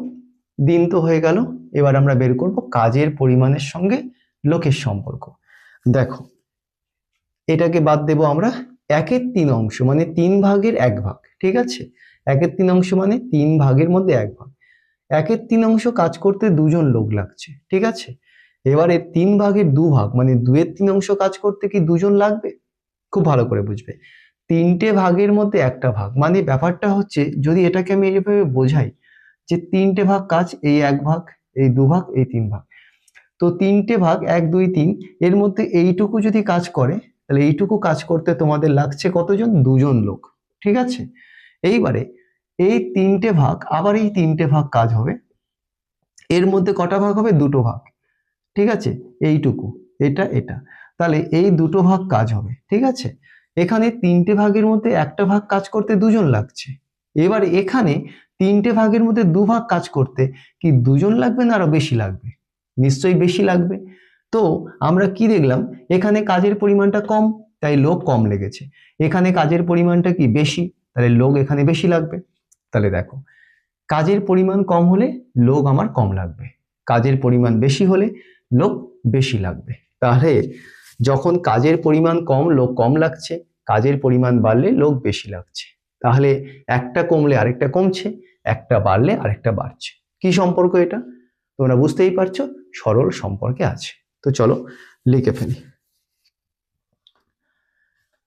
দিন তো হয়ে গেল, এবার আমরা বের করব কাজের পরিমাণের সঙ্গে লোকের সম্পর্ক। দেখো, এটাকে বাদ দেব আমরা, 1/3 মানে 3/1 ঠিক আছে, 1/3 মানে 3 মধ্যে 1 ভাগ, 1/3 কাজ করতে দুজন লোক লাগছে। ঠিক আছে, এবারে 3/2 মানে 2/3 কাজ করতে কি দুজন লাগবে, খুব ভালো করে বুঝবে। 3টে ভাগের মধ্যে 1টা ভাগ, মানে ব্যাপারটা হচ্ছে যদি এটাকে আমি এইভাবে বোঝাই যে 3টে ভাগ কাজ, এই 1 ভাগ, এই 2 ভাগ, এই 3 ভাগ, তো 3টে ভাগ 1 2 3, এর মধ্যে এইটুকু যদি কাজ করে, তাহলে এইটুকু কাজ করতে তোমাদের লাগছে কতজন, দুজন লোক। ঠিক আছে, এইবারে এই 3টে ভাগ আবার এই 3টে ভাগ কাজ হবে, এর মধ্যে কটা ভাগ হবে, 2টো ভাগ। ঠিক আছে, এইটুকু, এটা এটা, তাহলে এই 2টো ভাগ কাজ হবে। ঠিক আছে, এখানে 3টে ভাগের মধ্যে 1টা ভাগ কাজ করতে দুজন লাগছে। এবার এখানে 3টে ভাগের মধ্যে 2 ভাগ কাজ করতে কি দুজন লাগবে না আরো বেশি লাগবে, নিশ্চয়ই বেশি লাগবে। তো আমরা কি দেখলাম, এখানে কাজের পরিমাণটা কম তাই লোক কম লেগেছে, এখানে কাজের পরিমাণটা কি বেশি, তাহলে লোক এখানে বেশি লাগবে। তাহলে দেখো, কাজের পরিমাণ কম হলে লোক আমার কম লাগবে, কাজের পরিমাণ বেশি হলে লোক বেশি লাগবে। তাহলে যখন কাজের পরিমাণ কম, লোক কম লাগছে, কাজের পরিমাণ বাড়লে লোক বেশি লাগছে। তাহলে একটা কমলে আরেকটা কমছে, একটা বাড়লে আরেকটা বাড়ছে। কি সম্পর্ক এটা, তোমরা বুঝতেই পারছো, সরল সম্পর্কে আছে। তো চলো লিখে ফেলি,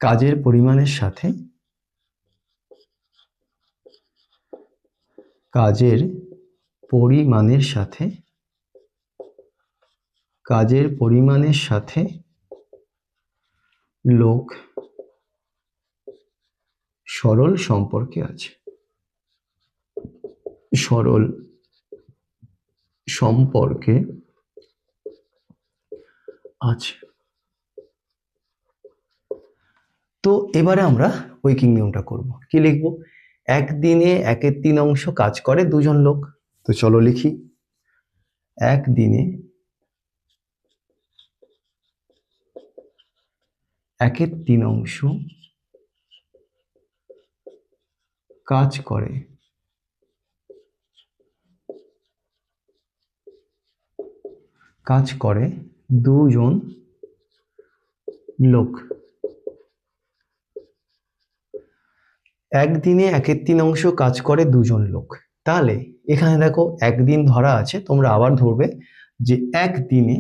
কাজের পরিমাণের সাথে কাজের পরিমাণের সাথে কাজের পরিমাণের সাথে লোক সরল সম্পর্কে আছে, সরল সম্পর্কে আছে। তো এবারে আমরা ওয়েকিং নিয়মটা করব। কি লিখব? একদিনে 1/3 কাজ করে দুজন লোক। তো চলো লিখি, একদিনে 1/3 কাজ করে দুজন লোক। একদিনে 1/3 কাজ করে দুজন লোক। তাহলে এখানে দেখো একদিন ধরা আছে, তোমরা আবার ধরবে যে একদিনে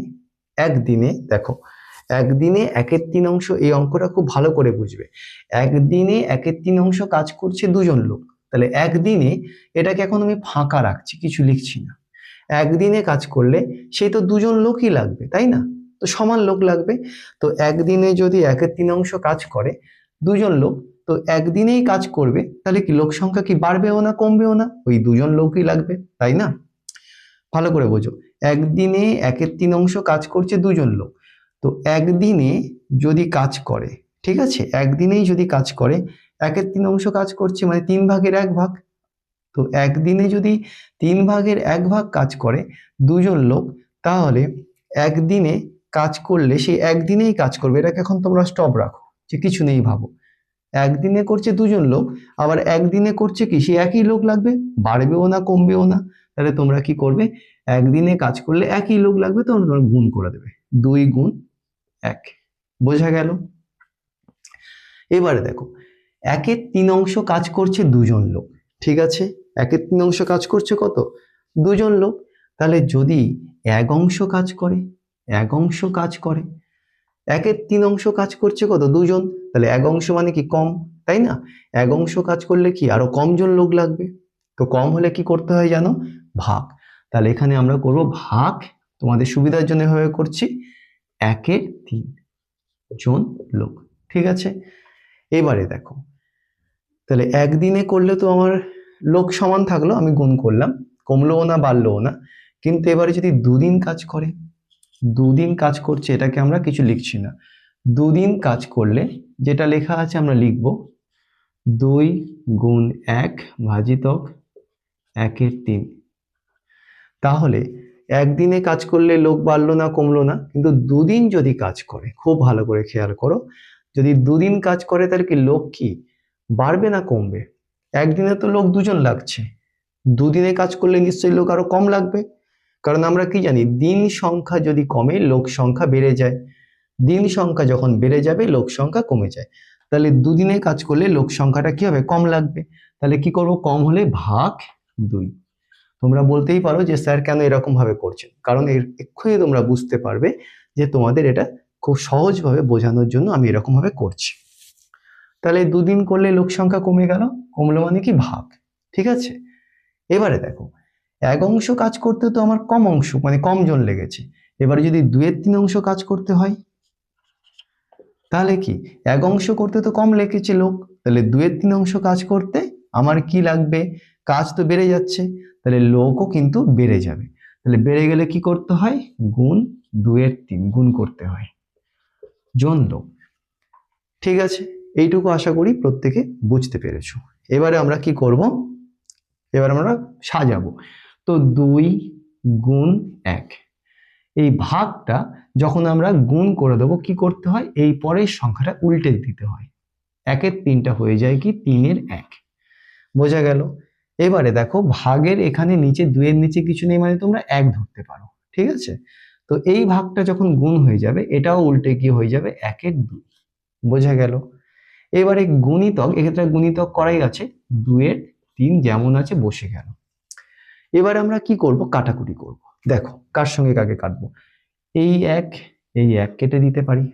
দেখো একদিনে 1/3, এই অঙ্কটা খুব ভালো করে বুঝবে। একদিনে 1/3 কাজ করছে দুজন লোক, তাহলে একদিনে এটাকে এখন আমি ফাঁকা রাখছি, কিছু লিখছি না। একদিনে কাজ করলে সেই তো দুজন লোকই লাগবে, তাই না? তো সমান লোক লাগবে। তো একদিনে যদি 1/3 কাজ করে দুজন লোক, তো একদিনেই কাজ করবে, তাহলে কি লোক সংখ্যা কি বাড়বেও না কমবেও না? ওই দুজন লোকই লাগবে, তাই না? ভালো করে বোঝো, একদিনে 1/3 কাজ করছে দুজন লোক। তো একদিনে যদি কাজ করে, ঠিক আছে, একদিনেই যদি কাজ করে, 1/3 কাজ করছে মানে 3/1 তো একদিনে যদি 3/1 কাজ করে দুজন লোক, তাহলে একদিনে কাজ করলে সেই একদিনেই কাজ করবে। এটাকে এখন তোমরা স্টপ রাখো, যে কিছু নেই ভাবো। একদিনে করছে দুজন লোক, আবার একদিনে করছে কি সেই একই লোক লাগবে, বাড়বেও না কমবেও না। তাহলে তোমরা কি করবে? একদিনে কাজ করলে একই লোক লাগবে, তোমরা গুণ করে দেবে, 2 গুণ 1। বোঝা গেল? এবারে দেখো 1/3 কাজ করছে দুজন লোক, ঠিক আছে, 1/3 কাজ করছে কত? দুজন লোক। তাহলে যদি 1 কাজ করে, 1/3 কাজ করছে কত? দুজন। তাহলে 1 মানে কি কম, তাই না? 1 কাজ করলে কি আরো কম জন লোক লাগবে। তো কম হলে কি করতে হয় জানো? ভাগ। তাহলে এখানে আমরা করব ভাগ, তোমাদের সুবিধার জন্য এভাবে করছি, 1/3 জন লোক, ঠিক আছে। এবারে দেখো, তাহলে একদিনে করলে তো আমার লোক সমান থাকলো, আমি গুণ করলাম, কমলোও না বাড়লোও না। কিন্তু এবারে যদি দুদিন কাজ করে, দুদিন কাজ করছে, এটাকে আমরা কিছু লিখছি না। দুদিন কাজ করলে যেটা লেখা আছে আমরা লিখব 2 গুণ 1 ভাজিতক 1/3। তাহলে একদিনে কাজ করলে লোক বাড়লো না কমলো না, কিন্তু দুদিন যদি কাজ করে, খুব ভালো করে খেয়াল করো, যদি দুদিন কাজ করে তাহলে কি লোক কি বাড়বে না কমবে? একদিনে তো লোক দুজন লাগছে, দুদিনে কাজ করলে নিশ্চয়ই লোক আরো কম লাগবে। কারণ আমরা কি জানি, দিন সংখ্যা যদি কমে লোক সংখ্যা বেড়ে যায়, দিন সংখ্যা যখন বেড়ে যাবে লোক সংখ্যা কমে যায়। তাহলে দুদিনে কাজ করলে লোক সংখ্যাটা কি হবে? কম লাগবে। তাহলে কি করব? কম হলে ভাগ 2। তোমরা বলতেই পারো যে স্যার কেন এরকম ভাবে করছেন, কারণ এক্ষুনি তোমরা বুঝতে পারবে যে তোমাদের এটা খুব সহজভাবে বোঝানোর জন্য আমি এরকম ভাবে করছি। তাহলে দুদিন করলে লোক সংখ্যা কমে গেল, কমলো মানে কি ভাগ, ঠিক আছে। এবারে দেখো 1 কাজ করতে তো আমার কম অংশ মানে কম জন লেগেছে। এবারে যদি 2/3 কাজ করতে হয়, তাহলে কি 1 করতে তো কম লেগেছে লোক, তাহলে 2/3 কাজ করতে আমার কি লাগবে? কাজ তো বেড়ে যাচ্ছে, তাহলে লোকও কিন্তু বেড়ে যাবে। তাহলে বেড়ে গেলে কি করতে হয়? গুণ 2/3 গুণ করতে হয় জন লোক, ঠিক আছে। এইটুকু আশা করি প্রত্যেকে বুঝতে পেরেছো। এবারে আমরা কি করব? এবার আমরা সাজাবো। তো 2 গুণ 1, এই ভাগটা যখন আমরা গুণ করে দেবো, কি করতে হয়? এই পরের সংখ্যাটা উল্টে দিতে হয়, 1/3 হয়ে যায় কি 3/1। বোঝা গেল? এবারে দেখো ভাগের এখানে নিচে 2 এর নিচে কিছু নেই মানে তোমরা 1 ধরতে পারো, ঠিক আছে। তো এই ভাগটা যখন গুণ হয়ে যাবে, এটাও উল্টে কি হয়ে যাবে? 1/2। বোঝা গেল? এবারে গুণিতক, এক্ষেত্রে গুণিতক করাই আছে, 2/3 যেমন আছে বসে গেল। এবারে আমরা কি করব? কাটাকুটি করব। দেখো কার সঙ্গে কাকে কাটবো? এই 1 এই 1 কেটে দিতে পারি,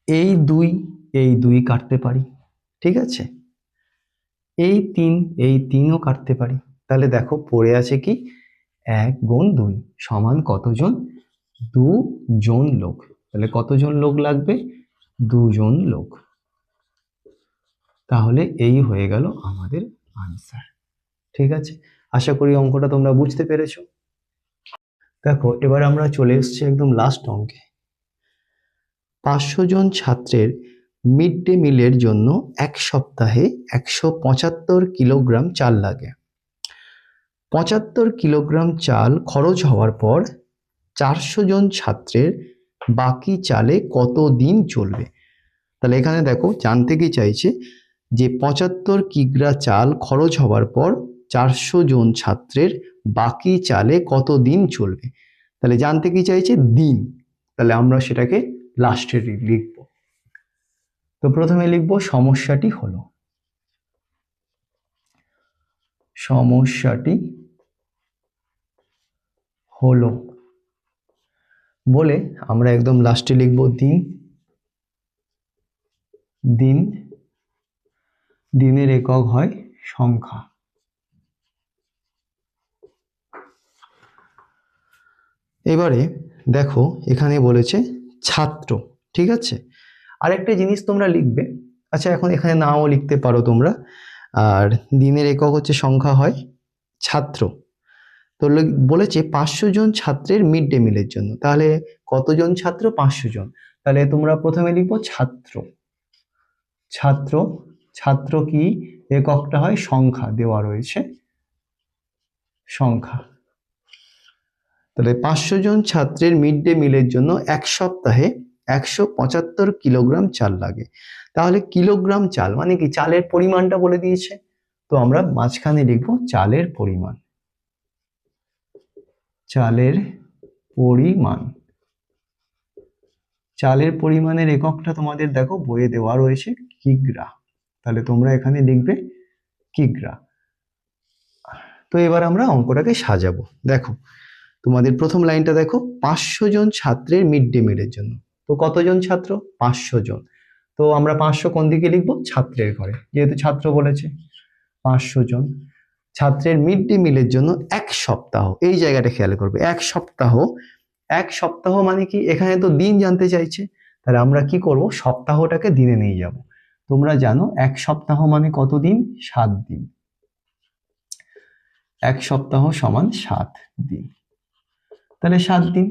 এই 2 এই 2 কাটতে পারি, ঠিক আছে। এই 3 এই 3ও কাটতে পারি। তাহলে দেখো পড়ে আছে কি 1 গুণ 2 সমান কতজন? 2 জন লোক। তাহলে কতজন লোক লাগবে? 2 জন লোক। তাহলে এই হয়ে গেল আমাদের আনসার, ঠিক আছে। আশা করি অঙ্কটা তোমরা বুঝতে পেরেছো। দেখো এবার আমরা চলে এসেছি একদম লাস্ট অঙ্কে। 500 জন ছাত্রের মিড ডে মিলের জন্য এক সপ্তাহে 175 কিলোগ্রাম চাল লাগে। 75 কিলোগ্রাম চাল খরচ হওয়ার পর 400 জন ছাত্রের বাকি চালে কত দিন চলবে? তাহলে এখানে দেখো জানতে কি চাইছে যে 75 কিগ্রা চাল খরচ হওয়ার পর 400 জন ছাত্রের বাকি চালে কত দিন চলবে। তাহলে জানতে কি চাইছে দিন, তাহলে আমরা সেটাকে লাস্টে লিখব। তো প্রথমে লিখব সমস্যাটি হলো, সমস্যাটি হলো বলে আমরা একদম লাস্টে লিখব দিন। দিন, দিনের একক হয় সংখ্যা। এবারে দেখো এখানে বলেছে ছাত্র, ঠিক আছে। আরেকটা জিনিস তোমরা লিখবে, আচ্ছা এখন এখানে নাও লিখতে পারো তোমরা, আর দিনের একক হচ্ছে সংখ্যা হয় ছাত্র। তো বলেছে 500 জন ছাত্রের মিড ডে মিলের জন্য, তাহলে কতজন ছাত্র? 500 জন। তাহলে তোমরা প্রথমে লিখবো ছাত্র। ছাত্র, ছাত্র কি এককটা হয় সংখ্যা, দেওয়া রয়েছে সংখ্যা। তাহলে 500 জন ছাত্রের মিড ডে মিলের জন্য এক সপ্তাহে 175 কিলোগ্রাম চাল লাগে। তাহলে কিলোগ্রাম চাল মানে কি, চালের পরিমাণটা বলে দিয়েছে, তো আমরা মাঝখানে লিখবো চালের পরিমাণ। চালের পরিমাণ, চালের পরিমাণের এককটা তোমাদের দেখো বইয়ে দেওয়া রয়েছে কিগ্রা, তাহলে তোমরা এখানে লিখবে কিগ্রা। তো এবার আমরা অঙ্কটাকে সাজাবো। দেখো তোমাদের প্রথম লাইনটা দেখো, 500 জন ছাত্রের মিড ডে মিলের জন্য। তো কতজন ছাত্র? 500 জন। তো আমরা 500 কোন দিকে লিখবো? ছাত্রের ঘরে, যেহেতু ছাত্র বলেছে। 500 জন ছাত্রের মিড ডে মিলের জন্য এক সপ্তাহ, এই জায়গাটা খেয়াল করবে, এক সপ্তাহ। এক সপ্তাহ মানে কি, এখানে তো দিন জানতে চাইছে, তাহলে আমরা কি করব, সপ্তাহটাকে দিনে নিয়ে যাব। তোমরা জানো এক সপ্তাহ মানে কত দিন? 7 দিন। এক সপ্তাহ সমান 7 দিন, তাহলে 7 দিন।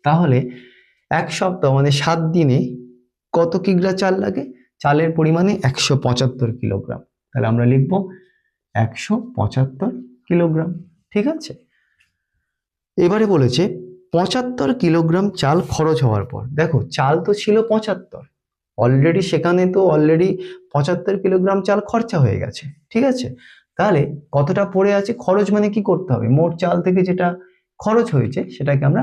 তাহলে এক সপ্তাহ মানে 7 দিনে কত কিগ্রা চাল লাগে? চালের পরিমাণে 175 কিলোগ্রাম, তাহলে আমরা লিখব 175 কিলোগ্রাম, ঠিক আছে। এবারে বলেছে 75 কিলোগ্রাম চাল খরচ হওয়ার পর, দেখো চাল তো ছিল 75, অলরেডি সেখানে তো অলরেডি 75 কিলোগ্রাম চাল খরচা হয়ে গেছে, ঠিক আছে। তাহলে কতটা পড়ে আছে? খরচ মানে কি করতে হবে, মোট চাল থেকে যেটা খরচ হয়েছে সেটাকে আমরা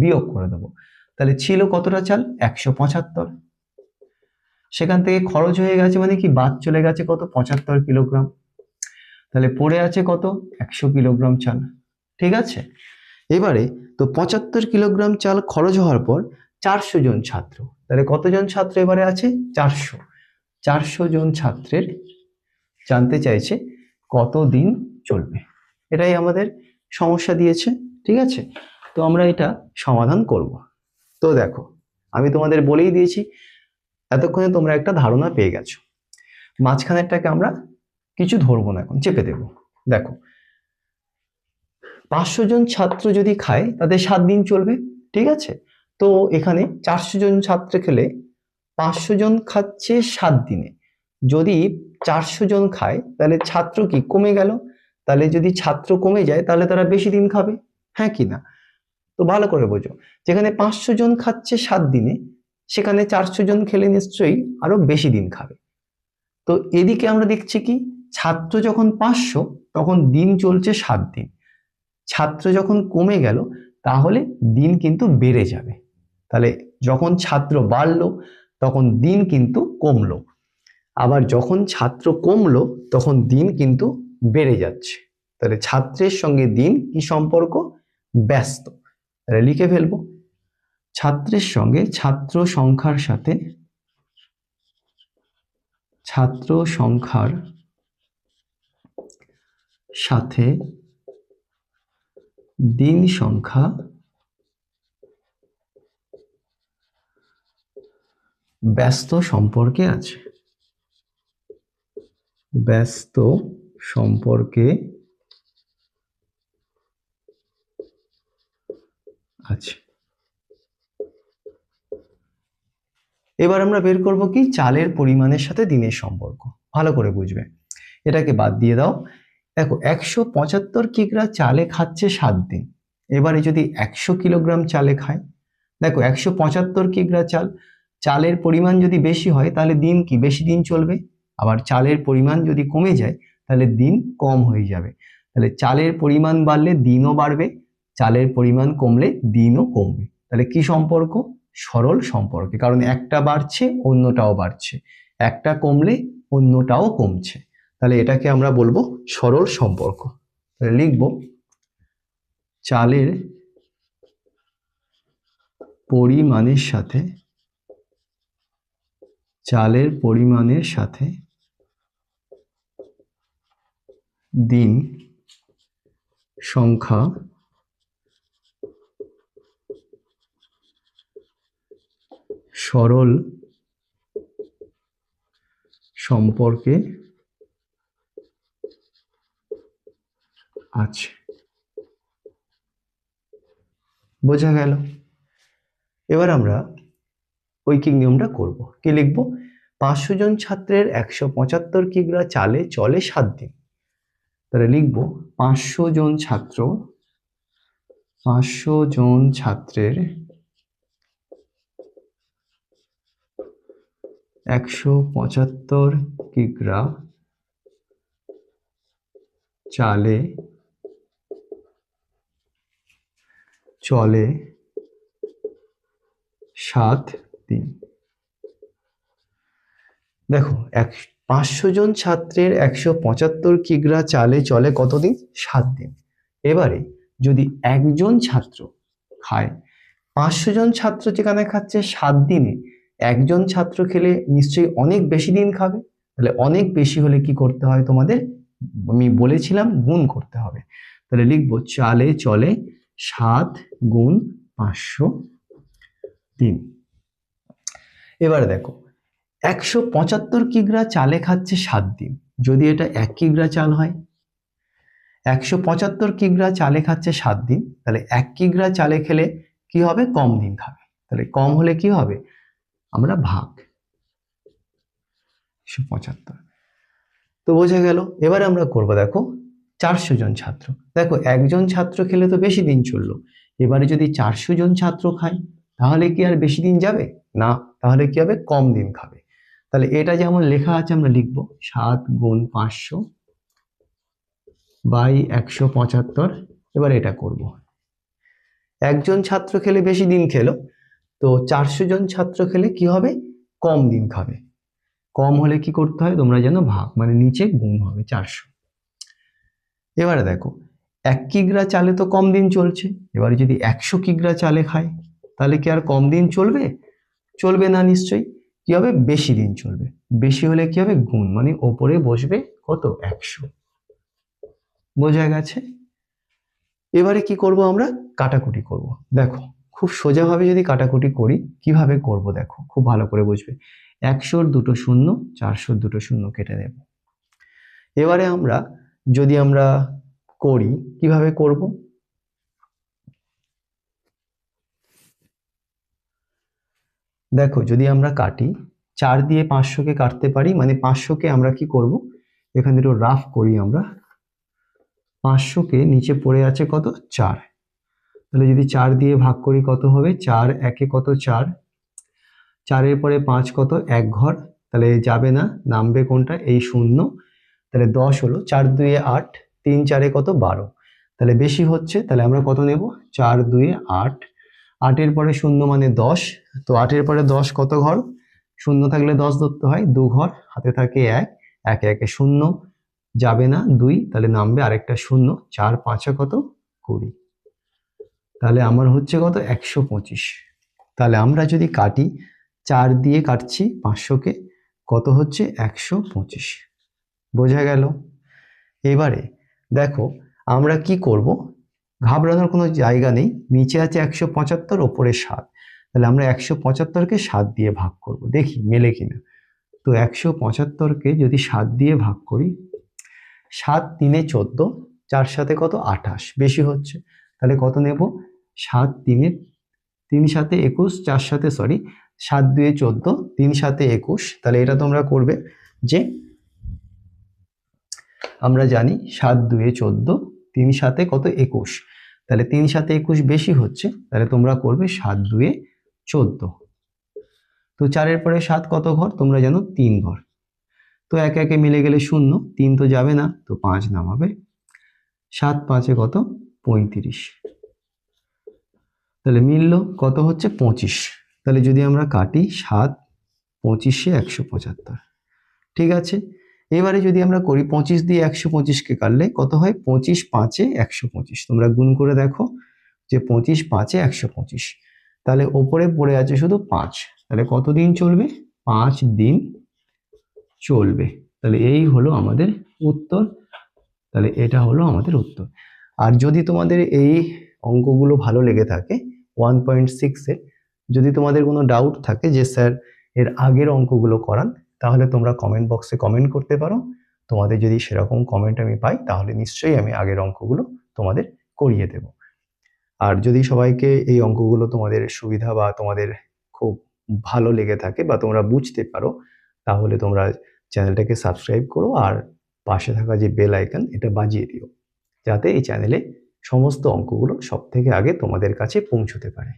বিয়োগ করে দেবো। তাহলে ছিল কতটা চাল? 175, সেখান থেকে খরচ হয়ে গেছে মানে কি, বাদ চলে গেছে কত? 75 কিলোগ্রাম। তাহলে পড়ে আছে কত? 100 কিলোগ্রাম চাল, ঠিক আছে। এবারে তো 75 কিলোগ্রাম চাল খরচ হওয়ার পর 400 জন ছাত্র, তাহলে কতজন ছাত্র এবারে আছে? 400। 400 জন ছাত্রের জানতে চাইছে কত দিন চলবে, এটাই আমাদের সমস্যা দিয়েছে, ঠিক আছে। তো আমরা এটা সমাধান করব। তো দেখো আমি তোমাদের বলেই দিয়েছি, এতক্ষণে তোমরা একটা ধারণা পেয়ে গেছো। মাঝখানেরটাকে আমরা কিছু ধরবো না, এখন চেপে দেব। দেখো 500 জন ছাত্র যদি খায় তাদের 7 দিন চলবে, ঠিক আছে। তো এখানে 400 জন ছাত্র খেলে 500 জন খাচ্ছে 7 দিনে, যদি 400 জন খায় তাহলে ছাত্র কি কমে গেল, তাহলে যদি ছাত্র কমে যায় তাহলে তারা বেশি দিন খাবে, হ্যাঁ কি না? তো ভালো করে বোঝো, যেখানে 500 জন খাচ্ছে 7 দিনে, সেখানে 400 জন খেলে নিশ্চয়ই আরো বেশি দিন খাবে। তো এদিকে আমরা দেখছি কি, ছাত্র যখন 500 তখন দিন চলছে 7 দিন, ছাত্র যখন কমে গেল তাহলে দিন কিন্তু বেড়ে যাবে। তাহলে যখন ছাত্র বাড়লো তখন দিন কিন্তু কমলো, আবার যখন ছাত্র কমলো তখন দিন কিন্তু বেড়ে যাচ্ছে। তাহলে ছাত্রের সঙ্গে দিন কি সম্পর্ক? ব্যস্ত। তাহলে লিখে ফেলবো, ছাত্রের সঙ্গে ছাত্র সংখ্যার সাথে ছাত্র সংখ্যার সাথে দিন সংখ্যা ব্যস্ত সম্পর্কে আছে, ব্যস্ত সম্পর্কে আচ্ছা, এবার আমরা বের করব কি চালের পরিমাণের সাথে দিনের সম্পর্ক। ভালো করে বুঝবে, এটাকে বাদ দিয়ে দাও। দেখো 175 কিগ্রা চালে খাচ্ছে 7 দিন। এবারে যদি 100 কিলোগ্রাম চালে খায়, দেখো 175 কিগ্রা চালের পরিমাণ যদি বেশি হয় তাহলে দিন কি বেশি দিন চলবে, আবার চালের পরিমাণ যদি কমে যায় তাহলে দিন কম হয়ে যাবে। তাহলে চালের পরিমাণ বাড়লে দিনও বাড়বে, চালের পরিমাণ কমলে দিনও কমবে। তাহলে কি সম্পর্ক? সরল সম্পর্কে, কারণ একটা বাড়ছে অন্যটাও বাড়ছে, একটা কমলে অন্যটাও কমছে। তাহলে এটাকে আমরা বলবো সরল সম্পর্ক। তাহলে লিখব চালের পরিমাণের সাথে দিন সংখ্যা সরল সম্পর্কে আছে। বোঝা গেল? এবার আমরা ঐকিক নিয়মটা করব। কি লিখব? 500 জন ছাত্রের 175 কিগ্রা চালে চলে 7 দিন। তাহলে লিখব 500 জন ছাত্রের 175 কিগ্রা চালে চলে 7 দিন। দেখো 500 জন ছাত্রের 175 কিগ্রা চালে চলে কতদিন? 7 দিন। এবারে যদি একজন ছাত্র খায়, 500 জন ছাত্র যেখানে খাচ্ছে 7 দিনে, একজন ছাত্র খেলে নিশ্চয়ই অনেক বেশি দিন খাবে। তাহলে অনেক বেশি হলে কি করতে হয় তোমাদের? আমি বলেছিলাম গুণ করতে হবে। তাহলে লিখবো চালে চলে 7 গুণ 500 দিন। এবারে দেখো 175 কিগ্রা চালে খাচ্ছে 7 দিন। যদি এটা 1 কিগ্রা চাল হয়, 175 কিগ্রা চালে খাচ্ছে 7 দিন, তাহলে 1 কিগ্রা চালে খেলে কি হবে? কম দিন খাবে। তাহলে কম হলে কি হবে? আমরা ভাগ 175। তো বোঝা গেল। এবারে আমরা করব দেখো 400 জন ছাত্র। দেখো একজন ছাত্র খেলে তো বেশি দিন চললো, এবারে যদি 400 জন ছাত্র খায় তাহলে কি আর বেশি দিন যাবে? না, তাহলে কি হবে? কম দিন খাবে। তাহলে এটা যেমন লেখা আছে আমরা লিখব 7 গুণ 500 বাই 175। এবার এটা করব, একজন ছাত্র খেলে বেশি দিন খেলো, তো 400 জন ছাত্র খেলে কি হবে? কম দিন খাবে। কম হলে কি করতে হয় তোমরা জানো? ভাগ, মানে নিচে গুণ হবে 400। এবারে দেখো 1 কিগ্রা চালে তো কম দিন চলছে, এবারে যদি 100 কিগ্রা চালে খায় তাহলে কি আর কম দিন চলবে? চলবে না নিশ্চয়ই। কি হবে? বেশি দিন চলবে। বেশি হলে কি হবে? গুণ, মানে ওপরে বসবে কত? 100। বোঝা গেছে? এবারে কি করব? আমরা কাটাকুটি করব। দেখো খুব সোজাভাবে যদি কাটাকুটি করি, কিভাবে করব দেখো, খুব ভালো করে বুঝবে। 100-র দুটো শূন্য, 400-র দুটো শূন্য কেটে দেব। এবারে যদি আমরা করি, কিভাবে করব? দেখো যদি আমরা কাটি, 4 দিয়ে 500-কে কাটতে পারি, মানে 500-কে আমরা কি করব? এখানে একটু রাফ করি আমরা। 500-কে নিচে পড়ে আছে কত? 4। তাহলে যদি 4 দিয়ে ভাগ করি কত হবে? 4 একে কত? 4। 4-এর পরে 5 কত? 1 ঘর, তাহলে যাবে না, নামবে কোনটা? এই শূন্য। তাহলে 10 হলো। 4 2-এ 8, 3 4-এ কত? 12। তাহলে বেশি হচ্ছে, তাহলে আমরা কত নেব? 4 2-এ 8। 8-এর পরে শূন্য মানে 10, তো 8-এর পরে 10 কত ঘর? শূন্য থাকলে 10 ধরতে হয়, 2 ঘর, হাতে থাকে 1, 1 একে শূন্য, যাবে না 2, তাহলে নামবে আরেকটা শূন্য। 4 5-এ কত? 20। তাহলে আমার হচ্ছে কত? 125। তাহলে আমরা যদি কাটি, 4 দিয়ে কাটছি 500-কে, কত হচ্ছে? 125। বোঝা গেল? এবারে দেখো আমরা কি করব, ঘাবড়ানোর কোনো জায়গা নেই। নিচে আছে 175, ওপরে 7। তাহলে আমরা 175-কে 7 দিয়ে ভাগ করব, দেখি মেলে কিনা। তো 175-কে যদি 7 দিয়ে ভাগ করি, 7 3-এ 14, 4 7-এ কত? 28। বেশি হচ্ছে, তাহলে কত নেব? 7 3 3 7 21, 4 7 সরি 7 2 14, 3 7 21। তাহলে এটা তোমরা করবে যে আমরা জানি 7 2 14, 3 7 কত 21, তাহলে 3 7 21 বেশি হচ্ছে, তাহলে তোমরা করবে 7 2 14। তো 4 এর পরে 7 কত ঘর তোমরা জানো 3 ঘর, তো একে একে মিলে গেলে 0, 3 তো যাবে না, তো 5 নামাবে। 7 5 কত 35, তাহলে মিলল কত হচ্ছে 25। তাহলে যদি আমরা কাটি 7 25 175, ঠিক আছে। এবারে যদি আমরা করি 25 দিয়ে 125কে কাটলে কত হয় 25 5 125, তোমরা গুণ করে দেখো যে 25 5 125, তাহলে ওপরে পড়ে আছে শুধু 5, তাহলে কতদিন চলবে 5 দিন চলবে। তাহলে এই হলো আমাদের উত্তর, তাহলে এটা হলো আমাদের উত্তর। আর যদি তোমাদের এই অঙ্কগুলো ভালো লেগে থাকে 1.6 এর, যদি তোমাদের কোনো ডাউট থাকে যে স্যার এর আগের অঙ্কগুলো করান, তাহলে তোমরা কমেন্ট বক্সে কমেন্ট করতে পারো। তোমাদের যদি সেরকম কমেন্ট আমি পাই তাহলে নিশ্চয়ই আমি আগের অঙ্কগুলো তোমাদের করিয়ে দেব। আর যদি সবাইকে এই অঙ্কগুলো তোমাদের সুবিধা বা তোমাদের খুব ভালো লেগে থাকে বা তোমরা বুঝতে পারো, তাহলে তোমরা চ্যানেলটাকে সাবস্ক্রাইব করো আর পাশে থাকা যে বেল আইকন এটা বাজিয়ে দিও, যাতে এই চ্যানেলে সমস্ত অঙ্কগুলো সবথেকে আগে তোমাদের কাছে পৌঁছতে পারে।